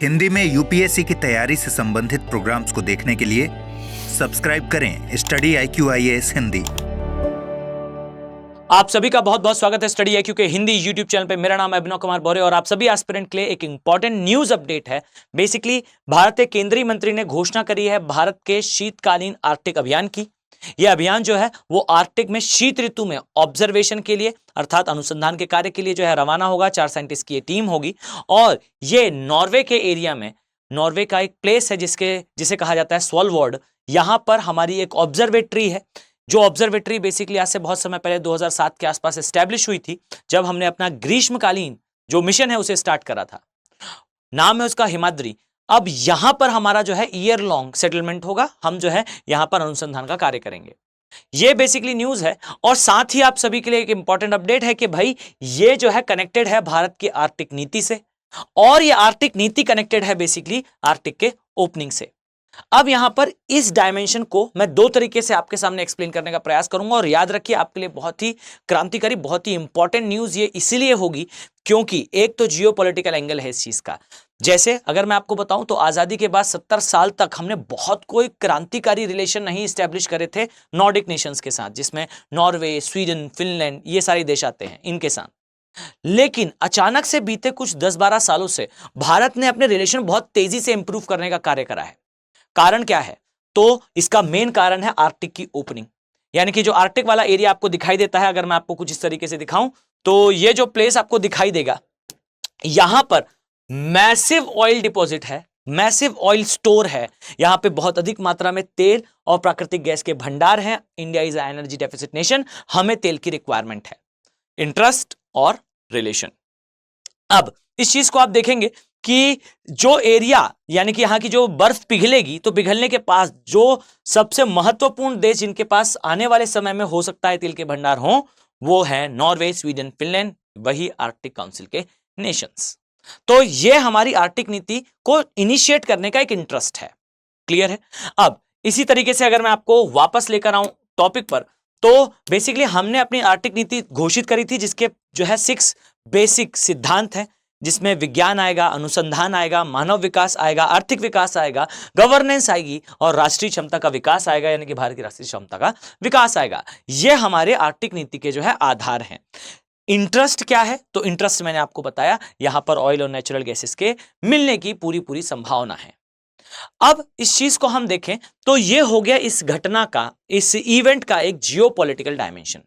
हिंदी में यूपीएससी की तैयारी से संबंधित प्रोग्राम्स को देखने के लिए सब्सक्राइब करें स्टडी IQ IAS हिंदी। आप सभी का बहुत बहुत स्वागत है स्टडी IQ के हिंदी यूट्यूब चैनल पे। मेरा नाम है अभिनव कुमार बौरे और आप सभी एस्पिरेंट के लिए एक इंपॉर्टेंट न्यूज अपडेट है। बेसिकली भारत के केंद्रीय मंत्री ने घोषणा करी है भारत के शीतकालीन आर्कटिक अभियान की। यह अभियान जो है वो आर्कटिक में शीत ऋतु में ऑब्जर्वेशन के लिए अर्थात अनुसंधान के कार्य के लिए जो है रवाना होगा। 4 साइंटिस्ट की ये टीम होगी और ये नॉर्वे के एरिया में, नॉर्वे का एक प्लेस है जिसे कहा जाता है स्वालबर्ड। यहां पर हमारी एक ऑब्जर्वेटरी है, जो ऑब्जर्वेटरी बेसिकली आज से बहुत समय पहले 2007 के आसपास एस्टैब्लिश हुई थी, जब हमने अपना ग्रीष्मकालीन जो मिशन है उसे स्टार्ट करा था। नाम है उसका हिमाद्री। अब यहां पर हमारा जो है ईयर लॉन्ग सेटलमेंट होगा। हम जो है यहां पर अनुसंधान का कार्य करेंगे। ये बेसिकली न्यूज है और साथ ही आप सभी के लिए एक इंपॉर्टेंट अपडेट है कि भाई ये जो है कनेक्टेड है भारत की आर्कटिक नीति से और ये आर्कटिक नीति कनेक्टेड है बेसिकली आर्कटिक के ओपनिंग से। अब यहां पर इस डायमेंशन को मैं 2 तरीके से आपके सामने एक्सप्लेन करने का प्रयास करूंगा और याद रखिए आपके लिए बहुत ही क्रांतिकारी, बहुत ही इंपॉर्टेंट न्यूज ये इसीलिए होगी क्योंकि एक तो जियोपॉलिटिकल एंगल है इस चीज का। जैसे अगर मैं आपको बताऊं तो आजादी के बाद 70 साल तक हमने बहुत कोई क्रांतिकारी रिलेशन नहीं स्टैब्लिश करे थे नॉर्डिक नेशंस के साथ, जिसमें नॉर्वे, स्वीडन, फिनलैंड ये सारे देश आते हैं इनके साथ। लेकिन अचानक से बीते कुछ 10-12 सालों से भारत ने अपने रिलेशन बहुत तेजी से इंप्रूव करने का कार्य करा है। कारण क्या है? तो इसका मेन कारण है आर्कटिक की ओपनिंग, यानी कि जो आर्कटिक वाला एरिया आपको दिखाई देता है। अगर मैं आपको कुछ इस तरीके से दिखाऊं तो ये जो प्लेस आपको दिखाई देगा, यहां पर मैसिव ऑयल डिपॉजिट है, मैसिव ऑयल स्टोर है। यहां पे बहुत अधिक मात्रा में तेल और प्राकृतिक गैस के भंडार हैं। India is a energy deficit nation, हमें तेल की रिक्वायरमेंट है। इंटरेस्ट और रिलेशन। अब इस चीज को आप देखेंगे कि जो एरिया यानी कि यहां की जो बर्फ पिघलेगी, तो पिघलने के पास जो सबसे महत्वपूर्ण देश जिनके पास आने वाले समय में हो सकता है तेल के भंडार हो, वो है नॉर्वे, स्वीडन, फिनलैंड, वही आर्कटिक काउंसिल के नेशंस। तो ये हमारी आर्कटिक नीति को इनिशिएट करने का एक इंटरेस्ट है। क्लियर है? अब इसी तरीके से अगर मैं आपको वापस लेकर आऊं टॉपिक पर, तो बेसिकली हमने अपनी आर्कटिक नीति घोषित करी थी जिसके जो है 6 बेसिक सिद्धांत हैं, जिसमें विज्ञान आएगा, अनुसंधान आएगा, मानव विकास आएगा, आर्थिक विकास आएगा, गवर्नेंस आएगी और राष्ट्रीय क्षमता का विकास आएगा, यानी कि भारत की राष्ट्रीय क्षमता का विकास आएगा। यह हमारे आर्कटिक नीति के जो है आधार हैं। इंटरेस्ट क्या है? तो इंटरेस्ट मैंने आपको बताया, यहां पर ऑयल और नेचुरल गैसेस के मिलने की पूरी संभावना है। अब इस चीज को हम देखें तो यह हो गया इस घटना का, इस इवेंट का एक जियोपॉलिटिकल डायमेंशन।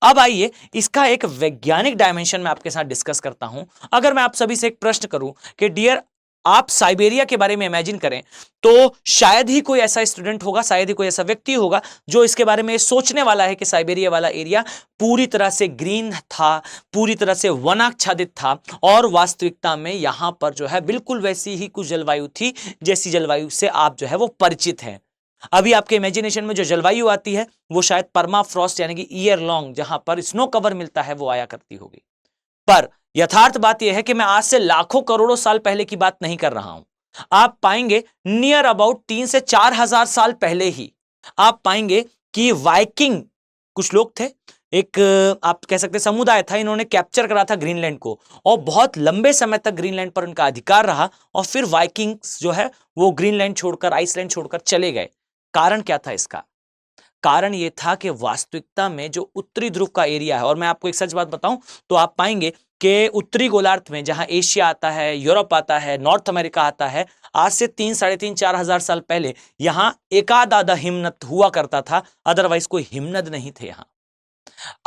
अब आइए इसका एक वैज्ञानिक डायमेंशन में आपके साथ डिस्कस करता हूं। अगर मैं आप सभी से एक प्रश्न करूं कि डियर, आप साइबेरिया के बारे में इमेजिन करें, तो शायद ही कोई ऐसा स्टूडेंट होगा, शायद ही कोई ऐसा व्यक्ति होगा जो इसके बारे में सोचने वाला है कि साइबेरिया वाला एरिया पूरी तरह से ग्रीन था, पूरी तरह से वनाच्छादित था और वास्तविकता में यहां पर जो है बिल्कुल वैसी ही कुछ जलवायु थी जैसी जलवायु से आप जो है वो परिचित हैं। अभी आपके इमेजिनेशन में जो जलवायु आती है वो शायद परमाफ्रॉस्ट यानी कि ईयर लॉन्ग जहां पर स्नो कवर मिलता है वो आया करती होगी। पर यथार्थ बात यह है कि मैं आज से लाखों करोड़ों साल पहले की बात नहीं कर रहा हूं। आप पाएंगे नियर अबाउट 3 से 4 हजार साल पहले ही आप पाएंगे कि वाइकिंग कुछ लोग थे, एक आप कह सकते समुदाय था, इन्होंने कैप्चर करा था ग्रीनलैंड को और बहुत लंबे समय तक ग्रीनलैंड पर उनका अधिकार रहा और फिर वाइकिंग्स जो है वो ग्रीनलैंड छोड़कर, आइसलैंड छोड़कर चले गए। कारण क्या था इसका? कारण यह था कि वास्तविकता में जो उत्तरी ध्रुव का एरिया है, और मैं आपको एक सच बात बताऊं तो आप पाएंगे कि उत्तरी गोलार्ध में जहां एशिया आता है, यूरोप आता है, नॉर्थ अमेरिका आता है, आज से 3, 3.5, 4 हजार साल पहले यहां एकाध आधा हिमनद हुआ करता था, अदरवाइज कोई हिमनद नहीं थे यहां।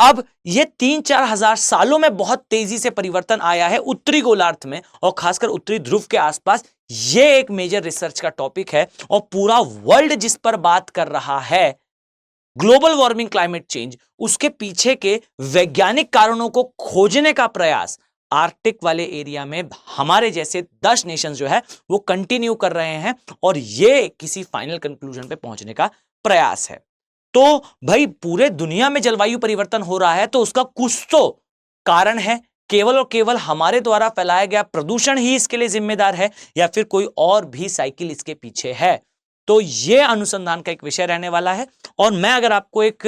अब ये 3-4 हजार सालों में बहुत तेजी से परिवर्तन आया है उत्तरी गोलार्ध में और खासकर उत्तरी ध्रुव के आसपास। ये एक मेजर रिसर्च का टॉपिक है और पूरा वर्ल्ड जिस पर बात कर रहा है, ग्लोबल वार्मिंग, क्लाइमेट चेंज, उसके पीछे के वैज्ञानिक कारणों को खोजने का प्रयास आर्कटिक वाले एरिया में हमारे जैसे 10 नेशन जो है वो कंटिन्यू कर रहे हैं और ये किसी फाइनल कंक्लूजन पे पहुंचने का प्रयास है। तो भाई पूरे दुनिया में जलवायु परिवर्तन हो रहा है तो उसका कुछ तो कारण है। केवल और केवल हमारे द्वारा फैलाया गया प्रदूषण ही इसके लिए जिम्मेदार है या फिर कोई और भी साइकिल इसके पीछे है? तो यह अनुसंधान का एक विषय रहने वाला है और मैं अगर आपको एक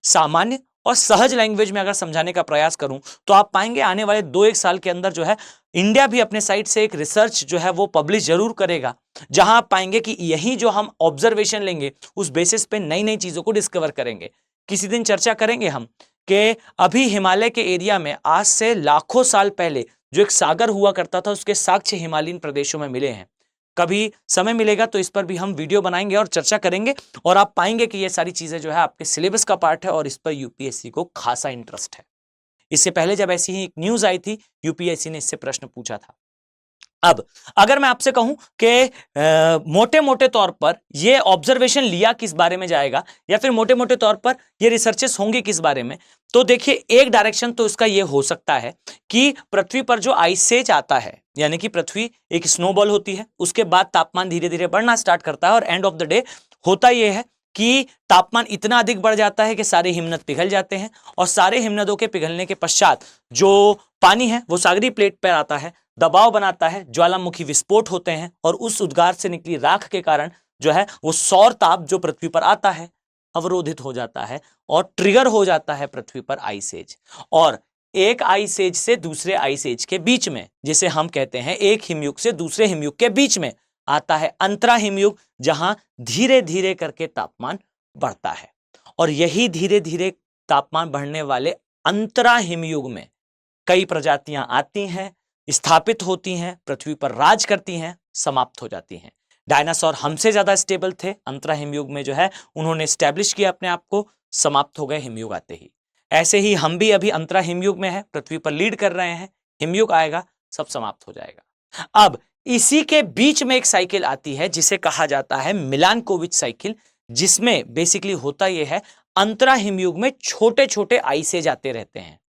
सामान्य और सहज लैंग्वेज में अगर समझाने का प्रयास करूं तो आप पाएंगे आने वाले 2-1 साल के अंदर जो है इंडिया भी अपने साइड से एक रिसर्च जो है वो पब्लिश जरूर करेगा, जहां आप पाएंगे कि यही जो हम ऑब्जर्वेशन लेंगे उस बेसिस पे नई नई चीजों को डिस्कवर करेंगे। किसी दिन चर्चा करेंगे हम कि अभी हिमालय के एरिया में आज से लाखों साल पहले जो एक सागर हुआ करता था उसके साक्ष्य हिमालयन प्रदेशों में मिले हैं। कभी समय मिलेगा तो इस पर भी हम वीडियो बनाएंगे और चर्चा करेंगे, और आप पाएंगे कि ये सारी चीजें जो है आपके सिलेबस का पार्ट है और इस पर यूपीएससी को खासा इंटरेस्ट है। इससे पहले जब ऐसी ही एक न्यूज आई थी, यूपीएससी ने इससे प्रश्न पूछा था। अब अगर मैं आपसे कहूं कि मोटे मोटे तौर पर ये ऑब्जर्वेशन लिया किस बारे में जाएगा या फिर मोटे मोटे तौर पर ये रिसर्चेस होंगे किस बारे में, तो देखिए एक डायरेक्शन तो इसका ये हो सकता है कि पृथ्वी पर जो आइस एज आता है, यानी कि पृथ्वी एक स्नोबॉल होती है, उसके बाद तापमान धीरे धीरे बढ़ना स्टार्ट करता है और एंड ऑफ द डे होता यह है कि तापमान इतना अधिक बढ़ जाता है कि सारे हिमनद पिघल जाते हैं, और सारे हिमनदों के पिघलने के पश्चात जो पानी है वो सागरी प्लेट पर आता है, दबाव बनाता है, ज्वालामुखी विस्फोट होते हैं और उस उद्गार से निकली राख के कारण जो है वो सौर ताप जो पृथ्वी पर आता है अवरोधित हो जाता है और ट्रिगर हो जाता है पृथ्वी पर आइस एज। और एक आइस एज से दूसरे आइस एज के बीच में, जिसे हम कहते हैं एक हिमयुग से दूसरे हिमयुग के बीच में आता है अंतरा हिमयुग, जहां धीरे धीरे करके तापमान बढ़ता है। और यही धीरे धीरे तापमान बढ़ने वाले अंतरा हिमयुग में कई प्रजातियां आती हैं, स्थापित होती हैं, पृथ्वी पर राज करती हैं, समाप्त हो जाती हैं। डायनासोर हमसे ज्यादा स्टेबल थे, अंतरा हिमयुग में जो है उन्होंने स्टैब्लिश किया अपने आप को, समाप्त हो गए हिमयुग आते ही। ऐसे ही हम भी अभी अंतरा हिमयुग में है, पृथ्वी पर लीड कर रहे हैं, हिमयुग आएगा सब समाप्त हो जाएगा। अब इसी के बीच में एक साइकिल आती है जिसे कहा जाता है मिलानकोविच साइकिल, जिसमें बेसिकली होता यह है अंतरा हिमयुग में छोटे छोटे आइसेज आते रहते हैं।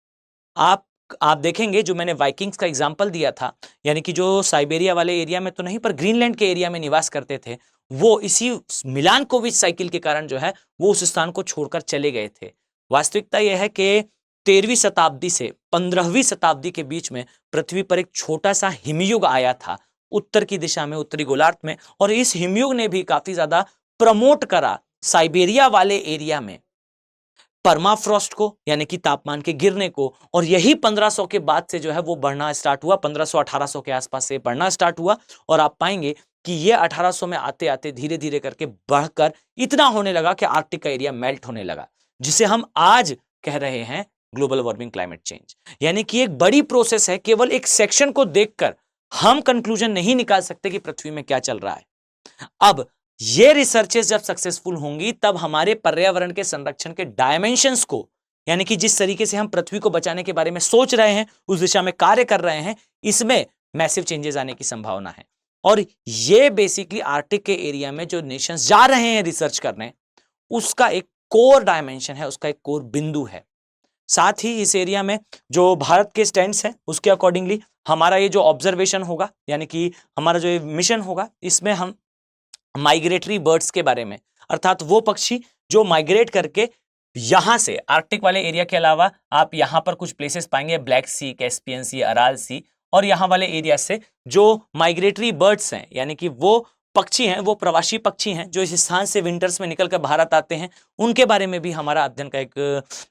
आप देखेंगे जो मैंने वाइकिंग्स का एग्जांपल दिया था, यानी कि जो साइबेरिया वाले एरिया में तो नहीं पर ग्रीनलैंड के एरिया में निवास करते थे, वो इसी मिलानकोविच साइकिल के कारण जो है वो उस स्थान को छोड़कर चले गए थे। वास्तविकता यह है कि 13वीं शताब्दी से 15वीं शताब्दी के बीच में पृथ्वी पर एक छोटा सा हिमयुग आया था उत्तर की दिशा में, उत्तरी गोलार्ध में, और इस हिमयुग ने भी काफी ज्यादा प्रमोट करा साइबेरिया वाले एरिया में परमाफ्रॉस्ट को, यानी कि तापमान के गिरने को। और यही 1500 के बाद से जो है वो बढ़ना स्टार्ट हुआ, 1500-1800 के आसपास से बढ़ना स्टार्ट हुआ, और आप पाएंगे कि ये 1800 में आते आते धीरे धीरे करके बढ़कर इतना होने लगा कि आर्कटिक का एरिया मेल्ट होने लगा, जिसे हम आज कह रहे हैं ग्लोबल वार्मिंग, क्लाइमेट चेंज। यानी कि एक बड़ी प्रोसेस है, केवल एक सेक्शन को देखकर हम कंक्लूजन नहीं निकाल सकते कि पृथ्वी में क्या चल रहा है। अब ये रिसर्चेस जब सक्सेसफुल होंगी तब हमारे पर्यावरण के संरक्षण के डायमेंशंस को, यानी कि जिस तरीके से हम पृथ्वी को बचाने के बारे में सोच रहे हैं, उस दिशा में कार्य कर रहे हैं, इसमें मैसिव चेंजेस आने की संभावना है। और ये बेसिकली आर्कटिक के एरिया में जो नेशंस जा रहे हैं रिसर्च करने, उसका एक कोर डायमेंशन है, उसका एक कोर बिंदु है। साथ ही इस एरिया में जो भारत के स्टैंड्स हैं उसके अकॉर्डिंगली हमारा ये जो ऑब्जर्वेशन होगा, यानी कि हमारा जो मिशन होगा, इसमें हम माइग्रेटरी बर्ड्स के बारे में, अर्थात वो पक्षी जो माइग्रेट करके यहां से आर्कटिक वाले एरिया के अलावा आप यहां पर कुछ प्लेसेस पाएंगे, ब्लैक सी, कैस्पियन सी, अराल सी, और यहां वाले एरिया से जो माइग्रेटरी बर्ड्स हैं, यानी कि वो पक्षी हैं, वो प्रवासी पक्षी हैं जो इस स्थान से विंटर्स में निकलकर भारत आते हैं, उनके बारे में भी हमारा अध्ययन का एक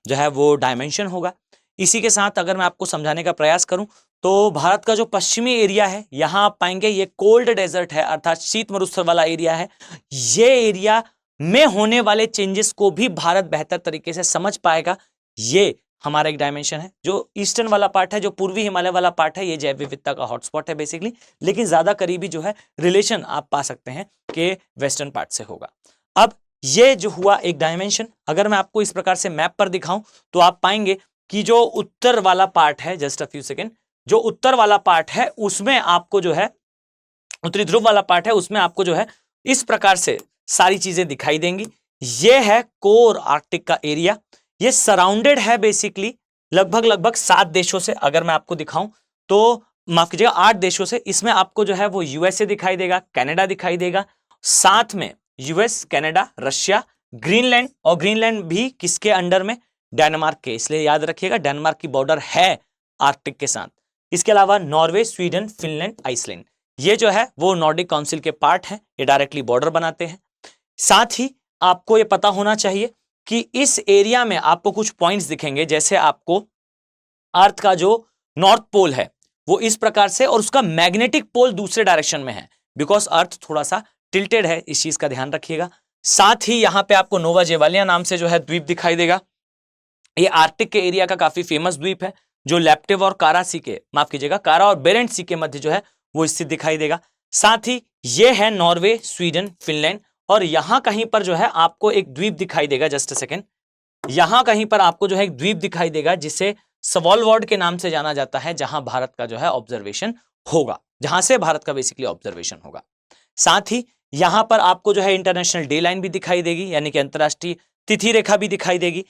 जो है वो डायमेंशन होगा। इसी के साथ अगर मैं आपको समझाने का प्रयास करूं तो भारत का जो पश्चिमी एरिया है, यहां आप पाएंगे ये कोल्ड डेजर्ट है, अर्थात शीत मरुस्थल वाला एरिया है। ये एरिया में होने वाले चेंजेस को भी भारत बेहतर तरीके से समझ पाएगा। ये हमारा एक डायमेंशन है। जो ईस्टर्न वाला पार्ट है, जो पूर्वी हिमालय वाला पार्ट है, ये जैव विविधता का हॉटस्पॉट है बेसिकली, लेकिन ज्यादा करीबी जो है रिलेशन आप पा सकते हैं कि वेस्टर्न पार्ट से होगा। अब ये जो हुआ एक डायमेंशन, अगर मैं आपको इस प्रकार से मैप पर दिखाऊं तो आप पाएंगे कि जो उत्तर वाला पार्ट है, जस्ट अ फ्यू सेकेंड, जो उत्तर वाला पार्ट है उसमें आपको जो है, उत्तरी ध्रुव वाला पार्ट है उसमें आपको जो है इस प्रकार से सारी चीजें दिखाई देंगी। ये है कोर आर्कटिक का एरिया। ये सराउंडेड है बेसिकली लगभग 7 देशों से। अगर मैं आपको दिखाऊं तो माफ कीजिएगा 8 देशों से। इसमें आपको जो है वो यूएसए दिखाई देगा, कनाडा दिखाई देगा, साथ में यूएस, कनाडा, रशिया, ग्रीनलैंड, और ग्रीनलैंड भी किसके अंडर में, डेनमार्क के। इसलिए याद रखिएगा डेनमार्क की बॉर्डर है आर्कटिक के साथ। इसके अलावा नॉर्वे, स्वीडन, फिनलैंड, आइसलैंड, ये जो है वो नॉर्डिक काउंसिल के पार्ट हैं, ये डायरेक्टली बॉर्डर बनाते हैं। साथ ही आपको ये पता होना चाहिए कि इस एरिया में आपको कुछ पॉइंट्स दिखेंगे, जैसे आपको अर्थ का जो नॉर्थ पोल है वो इस प्रकार से, और उसका मैग्नेटिक पोल दूसरे डायरेक्शन में है, बिकॉज अर्थ थोड़ा सा टिल्टेड है, इस चीज का ध्यान रखिएगा। साथ ही यहां पे आपको नोवा जेवालिया नाम से जो है द्वीप दिखाई देगा। ये आर्कटिक के एरिया का काफी फेमस द्वीप है, जो लैप्टिव और कारा सी के, माफ कीजिएगा, कारा और बेरेंट सी के मध्य जो है वो स्थित दिखाई देगा। साथ ही ये है नॉर्वे, स्वीडन, फिनलैंड, और यहां कहीं पर जो है आपको एक द्वीप दिखाई देगा, जस्ट अ सेकेंड, यहां कहीं पर आपको जो है एक द्वीप दिखाई देगा जिसे सवॉलवर्ड के नाम से जाना जाता है, जहां भारत का जो है ऑब्जर्वेशन होगा, जहां से भारत का बेसिकली ऑब्जर्वेशन होगा। साथ ही यहां पर आपको जो है इंटरनेशनल डे लाइन भी दिखाई देगी, यानी कि अंतरराष्ट्रीय तिथि रेखा भी दिखाई देगी।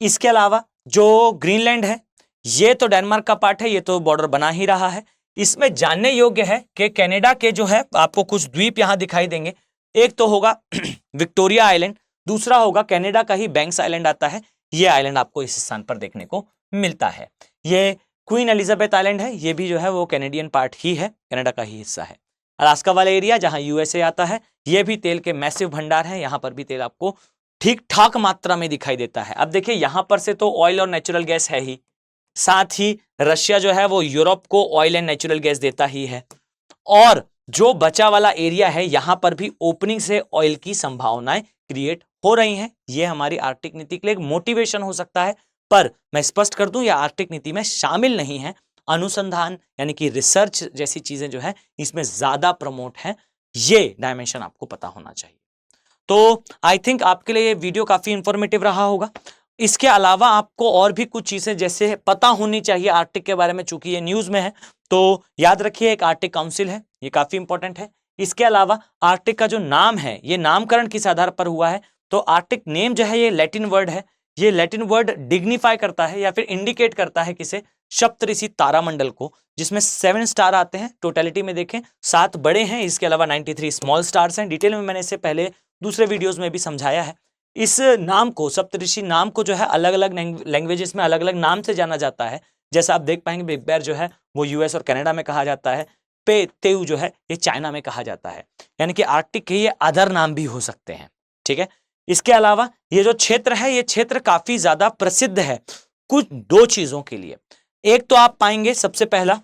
इसके अलावा जो ग्रीनलैंड है ये तो डेनमार्क का पार्ट है, ये तो बॉर्डर बना ही रहा है। इसमें जानने योग्य है कि कनाडा के जो है आपको कुछ द्वीप यहां दिखाई देंगे। एक तो होगा विक्टोरिया आइलैंड, दूसरा होगा कनाडा का ही बैंक्स आइलैंड आता है, ये आइलैंड आपको इस स्थान पर देखने को मिलता है। ये क्वीन एलिजाबेथ आइलैंड है, ये भी जो है वो कैनेडियन पार्ट ही है, कनाडा का ही हिस्सा है। अलास्का वाला एरिया जहां यूएसए आता है, ये भी तेल के मैसिव भंडार है, यहां पर भी तेल आपको ठीक ठाक मात्रा में दिखाई देता है। अब देखिए यहां पर से तो ऑयल और नेचुरल गैस है ही, साथ ही रशिया जो है वो यूरोप को ऑयल एंड नेचुरल गैस देता ही है, और जो बचा वाला एरिया है यहां पर भी ओपनिंग से ऑयल की संभावनाएं क्रिएट हो रही हैं। ये हमारी आर्कटिक नीति के लिए एक मोटिवेशन हो सकता है, पर मैं स्पष्ट कर दूं यह आर्कटिक नीति में शामिल नहीं है। अनुसंधान यानी कि रिसर्च जैसी चीजें जो है इसमें ज्यादा प्रमोट है, ये डायमेंशन आपको पता होना चाहिए। तो आई थिंक आपके लिए ये वीडियो काफी इंफॉर्मेटिव रहा होगा। इसके अलावा आपको और भी कुछ चीजें जैसे पता होनी चाहिए आर्कटिक के बारे में, चूंकि ये न्यूज में है तो याद रखिए एक आर्कटिक काउंसिल है, ये काफी इंपॉर्टेंट है। इसके अलावा आर्कटिक का जो नाम है ये नामकरण किस आधार पर हुआ है, तो आर्कटिक नेम जो है ये लैटिन वर्ड है, ये लैटिन वर्ड डिग्निफाई करता है या फिर इंडिकेट करता है किसे, सप्तऋषि तारामंडल को, जिसमें 7 स्टार आते हैं टोटलिटी में, देखें 7 बड़े हैं, इसके अलावा 93 स्मॉल स्टार्स हैं। डिटेल में मैंने इससे पहले दूसरे वीडियोस में भी समझाया है। इस नाम को, सप्तऋषि नाम को जो है अलग अलग लैंग्वेजेस में अलग अलग नाम से जाना जाता है। जैसा आप देख पाएंगे बिग बेर जो है वो यूएस और कनाडा में कहा जाता है, पे तेउ जो है ये चाइना में कहा जाता है, यानी कि आर्कटिक के ये अदर नाम भी हो सकते हैं, ठीक है। इसके अलावा ये जो क्षेत्र है ये क्षेत्र काफी ज्यादा प्रसिद्ध है कुछ 2 चीजों के लिए। एक तो आप पाएंगे सबसे पहला,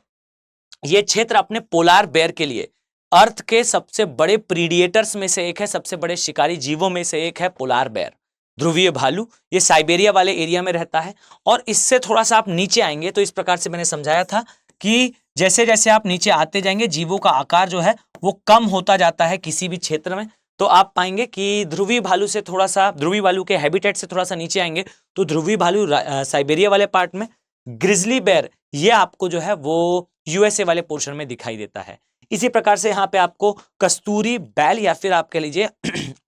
ये क्षेत्र अपने पोलार बेयर के लिए, अर्थ के सबसे बड़े प्रीडिएटर्स में से एक है, सबसे बड़े शिकारी जीवों में से एक है पोलार बेयर, ध्रुवीय भालू। ये साइबेरिया वाले एरिया में रहता है। और इससे थोड़ा सा आप नीचे आएंगे तो इस प्रकार से मैंने समझाया था कि जैसे जैसे आप नीचे आते जाएंगे जीवों का आकार जो है वो कम होता जाता है किसी भी क्षेत्र में। तो आप पाएंगे कि ध्रुवीय भालू से थोड़ा सा, ध्रुवीय भालू के हैबिटेट से थोड़ा सा नीचे आएंगे तो ध्रुवीय भालू साइबेरिया वाले पार्ट में, ग्रिजली बेयर ये आपको जो है वो यूएसए वाले पोर्शन में दिखाई देता है। इसी प्रकार से यहाँ पे आपको कस्तूरी बैल या फिर आप कह लीजिए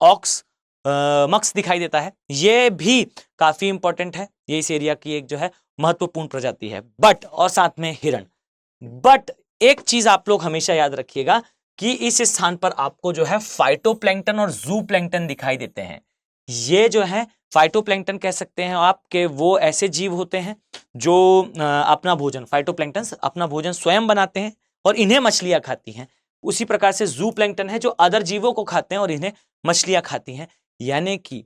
ऑक्स मक्स दिखाई देता है, ये भी काफी इंपॉर्टेंट है, ये इस एरिया की एक जो है महत्वपूर्ण प्रजाति है। बट और साथ में हिरण। बट एक चीज आप लोग हमेशा याद रखिएगा कि इस स्थान पर आपको जो है फाइटोप्लैंक्टन और जू प्लैंक्टन दिखाई देते हैं। ये जो है फाइटोप्लैंक्टन कह सकते हैं आपके, वो ऐसे जीव होते हैं जो अपना भोजन, फाइटोप्लैंक्टन अपना भोजन स्वयं बनाते हैं और इन्हें मछलियां खाती हैं। उसी प्रकार से जू प्लैंक्टन है जो अदर जीवों को खाते हैं और इन्हें मछलियां खाती हैं। यानी कि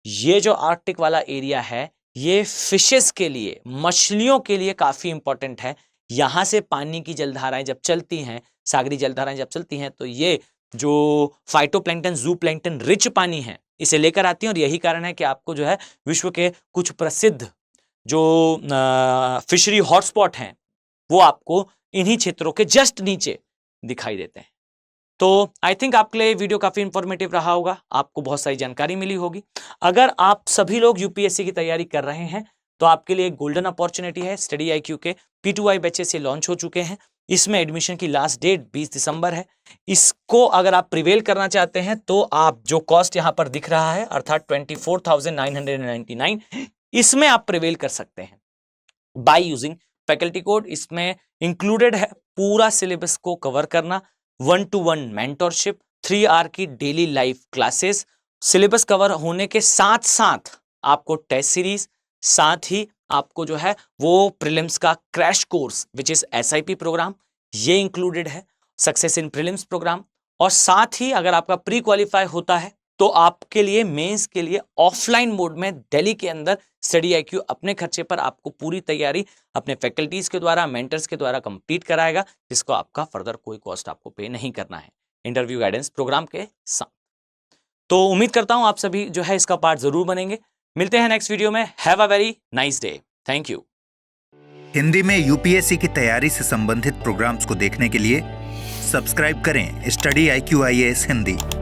ये जो आर्कटिक वाला एरिया है ये फिशेस के लिए, मछलियों के लिए काफी इंपॉर्टेंट है। यहां से पानी की जलधाराएं जब चलती हैं, सागरीय जलधाराएं जब चलती हैं, तो ये जो फाइटोप्लैंक्टन, जू प्लैंक्टन रिच पानी है इसे लेकर आती हैं। और यही कारण है कि आपको जो है विश्व के कुछ प्रसिद्ध जो फिशरी हॉटस्पॉट हैं वो आपको इन्हीं क्षेत्रों के जस्ट नीचे दिखाई देते हैं। तो आई थिंक आपके लिए वीडियो काफी इंफॉर्मेटिव रहा होगा, आपको बहुत सारी जानकारी मिली होगी। अगर आप सभी लोग यूपीएससी की तैयारी कर रहे हैं तो आपके लिए एक गोल्डन अपॉर्चुनिटी है। स्टडी IQ के P2I बैचेस से लॉन्च हो चुके हैं। इसमें एडमिशन की लास्ट डेट 20 दिसंबर है। इसको अगर आप प्रिवेल करना चाहते हैं तो आप जो कॉस्ट यहाँ पर दिख रहा है अर्थात 24,999, इसमें आप प्रिवेल कर सकते हैं बाय यूजिंग फैकल्टी कोड। इसमें इंक्लूडेड है पूरा सिलेबस को कवर करना, 1-to-1 मेंटरशिप, 3 आवर की daily live classes, syllabus cover होने के साथ साथ आपको टेस्ट सीरीज, साथ ही आपको जो है वो प्रीलिम्स का crash course which is SIP program, ये इंक्लूडेड है, सक्सेस इन प्रीलिम्स प्रोग्राम। और साथ ही अगर आपका प्री क्वालिफाई होता है तो आपके लिए मेंस के लिए ऑफलाइन मोड में दिल्ली के अंदर स्टडी IQ अपने खर्चे पर आपको पूरी तैयारी अपने फैकल्टीज के द्वारा, मेंटर्स के द्वारा कंप्लीट कराएगा, जिसको आपका फर्दर कोई कॉस्ट आपको पे नहीं करना है इंटरव्यू गाइडेंस प्रोग्राम के साथ। तो उम्मीद करता हूं आप सभी जो है इसका पार्ट जरूर बनेंगे। मिलते हैं नेक्स्ट वीडियो में। Have a very nice day. Thank you. Hindi में यूपीएससी की तैयारी से संबंधित प्रोग्राम्स को देखने के लिए सब्सक्राइब करें स्टडी IQ IAS हिंदी।